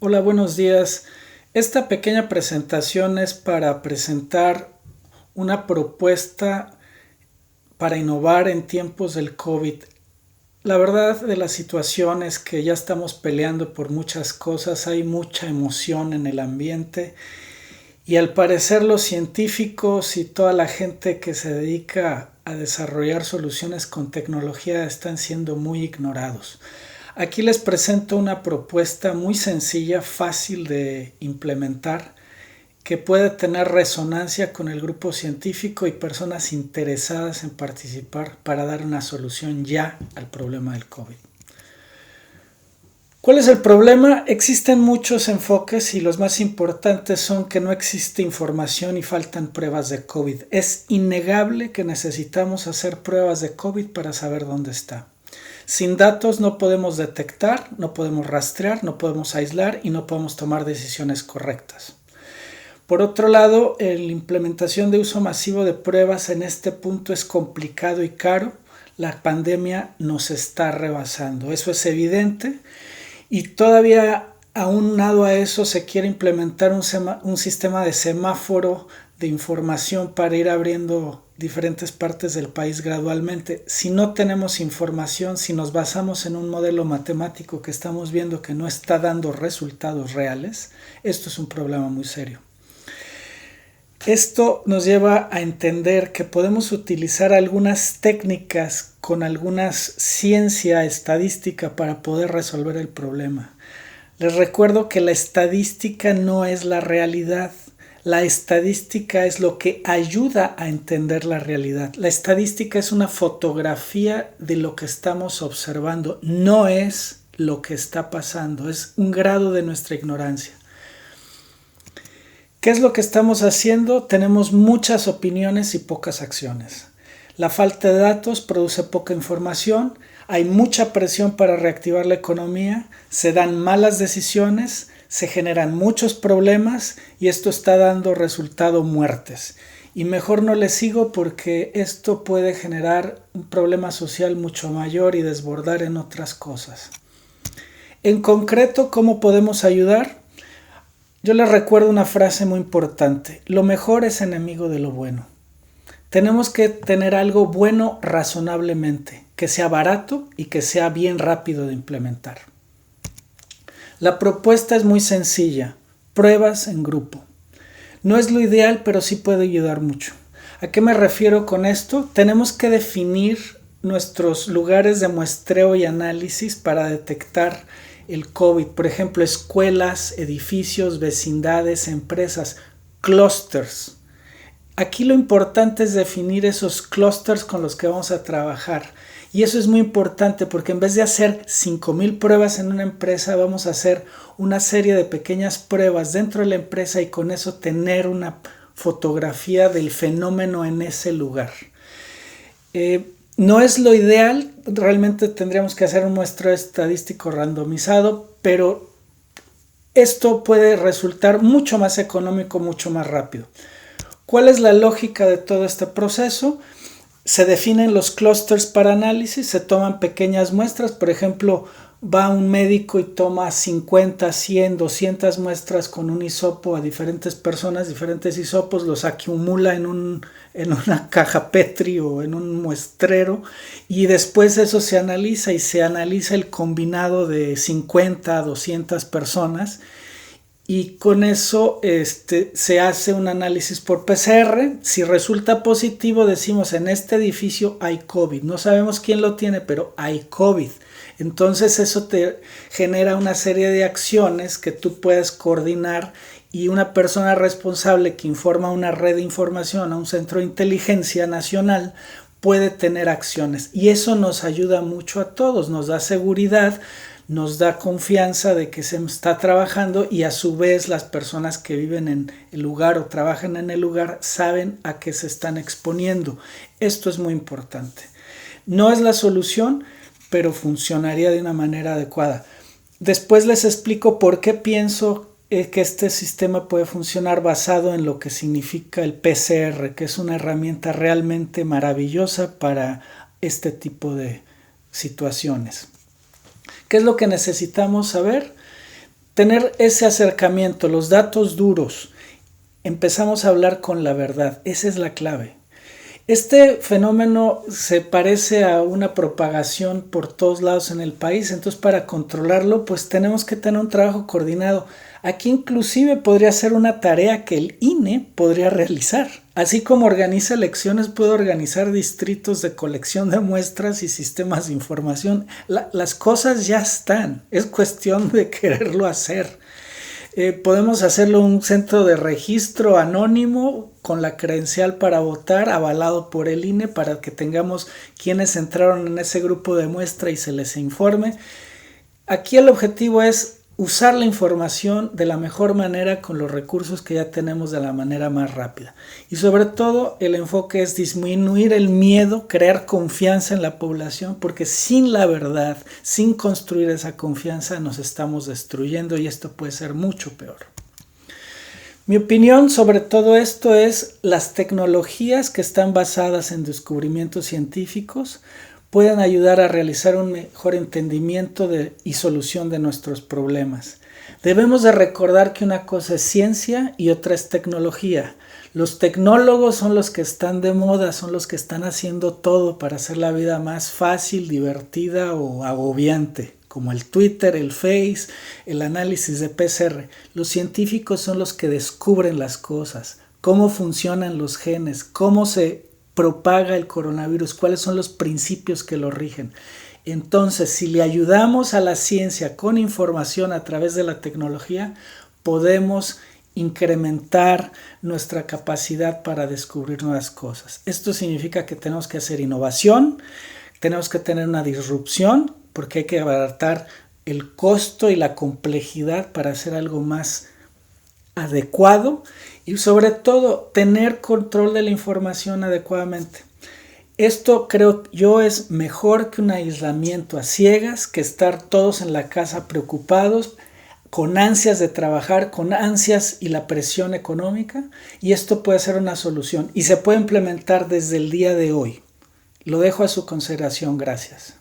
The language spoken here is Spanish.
Hola, buenos días. Esta pequeña presentación es para presentar una propuesta para innovar en tiempos del COVID. La verdad de la situación es que ya estamos peleando por muchas cosas, hay mucha emoción en el ambiente y al parecer los científicos y toda la gente que se dedica a desarrollar soluciones con tecnología están siendo muy ignorados. Aquí les presento una propuesta muy sencilla, fácil de implementar, que puede tener resonancia con el grupo científico y personas interesadas en participar para dar una solución ya al problema del COVID. ¿Cuál es el problema? Existen muchos enfoques y los más importantes son que no existe información y faltan pruebas de COVID. Es innegable que necesitamos hacer pruebas de COVID para saber dónde está. Sin datos no podemos detectar, no podemos rastrear, no podemos aislar y no podemos tomar decisiones correctas. Por otro lado, la implementación de uso masivo de pruebas en este punto es complicado y caro. La pandemia nos está rebasando, eso es evidente. Y todavía aunado a eso se quiere implementar un sistema de semáforo de información para ir abriendo diferentes partes del país gradualmente. Si no tenemos información, si nos basamos en un modelo matemático que estamos viendo que no está dando resultados reales, esto es un problema muy serio. Esto nos lleva a entender que podemos utilizar algunas técnicas con algunas ciencia estadística para poder resolver el problema. Les recuerdo que la estadística no es la realidad. La estadística es lo que ayuda a entender la realidad. La estadística es una fotografía de lo que estamos observando, no es lo que está pasando, es un grado de nuestra ignorancia. ¿Qué es lo que estamos haciendo? Tenemos muchas opiniones y pocas acciones. La falta de datos produce poca información, hay mucha presión para reactivar la economía, se dan malas decisiones, se generan muchos problemas y esto está dando resultado muertes. Y mejor no le sigo porque esto puede generar un problema social mucho mayor y desbordar en otras cosas. En concreto, ¿cómo podemos ayudar? Yo les recuerdo una frase muy importante: lo mejor es enemigo de lo bueno. Tenemos que tener algo bueno razonablemente, que sea barato y que sea bien rápido de implementar. La propuesta es muy sencilla: pruebas en grupo. No es lo ideal, pero sí puede ayudar mucho. ¿A qué me refiero con esto? Tenemos que definir nuestros lugares de muestreo y análisis para detectar el COVID. Por ejemplo, escuelas, edificios, vecindades, empresas, clústeres. Aquí lo importante es definir esos clústeres con los que vamos a trabajar. Y eso es muy importante porque en vez de hacer 5,000 pruebas en una empresa, vamos a hacer una serie de pequeñas pruebas dentro de la empresa y con eso tener una fotografía del fenómeno en ese lugar. No es lo ideal, realmente tendríamos que hacer un muestreo estadístico randomizado, pero esto puede resultar mucho más económico, mucho más rápido. ¿Cuál es la lógica de todo este proceso? Se definen los clústeres para análisis, se toman pequeñas muestras, por ejemplo, va un médico y toma 50, 100, 200 muestras con un hisopo a diferentes personas, diferentes hisopos, los acumula en una caja Petri o en un muestrero y después eso se analiza y se analiza el combinado de 50 a 200 personas y con eso se hace un análisis por PCR. Si resulta positivo, decimos en este edificio hay COVID. No sabemos quién lo tiene, pero hay COVID. Entonces eso te genera una serie de acciones que tú puedes coordinar y una persona responsable que informa a una red de información, a un centro de inteligencia nacional, puede tener acciones. Y eso nos ayuda mucho a todos, nos da seguridad, nos da confianza de que se está trabajando y a su vez las personas que viven en el lugar o trabajan en el lugar saben a qué se están exponiendo. Esto es muy importante. No es la solución, pero funcionaría de una manera adecuada. Después les explico por qué pienso que este sistema puede funcionar basado en lo que significa el PCR, que es una herramienta realmente maravillosa para este tipo de situaciones. ¿Qué es lo que necesitamos saber? tener ese acercamiento, los datos duros, empezamos a hablar con la verdad. Esa es la clave. Este fenómeno se parece a una propagación por todos lados en el país, entonces para controlarlo pues tenemos que tener un trabajo coordinado. Aquí inclusive podría ser una tarea que el INE podría realizar. Así como organiza elecciones, puede organizar distritos de colección de muestras y sistemas de información. Las cosas ya están, es cuestión de quererlo hacer. Podemos hacerlo un centro de registro anónimo con la credencial para votar, avalado por el INE, para que tengamos quienes entraron en ese grupo de muestra y se les informe. Aquí el objetivo es usar la información de la mejor manera con los recursos que ya tenemos de la manera más rápida. Y sobre todo el enfoque es disminuir el miedo, crear confianza en la población, porque sin la verdad, sin construir esa confianza nos estamos destruyendo y esto puede ser mucho peor. Mi opinión sobre todo esto es las tecnologías que están basadas en descubrimientos científicos pueden ayudar a realizar un mejor entendimiento y solución de nuestros problemas. Debemos de recordar que una cosa es ciencia y otra es tecnología. Los tecnólogos son los que están de moda, son los que están haciendo todo para hacer la vida más fácil, divertida o agobiante, como el Twitter, el Face, el análisis de PCR. Los científicos son los que descubren las cosas, cómo funcionan los genes, cómo se propaga el coronavirus, cuáles son los principios que lo rigen. Entonces, si le ayudamos a la ciencia con información a través de la tecnología, podemos incrementar nuestra capacidad para descubrir nuevas cosas. Esto significa que tenemos que hacer innovación, tenemos que tener una disrupción, porque hay que abaratar el costo y la complejidad para hacer algo más adecuado y sobre todo tener control de la información adecuadamente. Esto creo yo es mejor que un aislamiento a ciegas, que estar todos en la casa preocupados, con ansias de trabajar, con ansias y la presión económica, y esto puede ser una solución y se puede implementar desde el día de hoy. Lo dejo a su consideración. Gracias.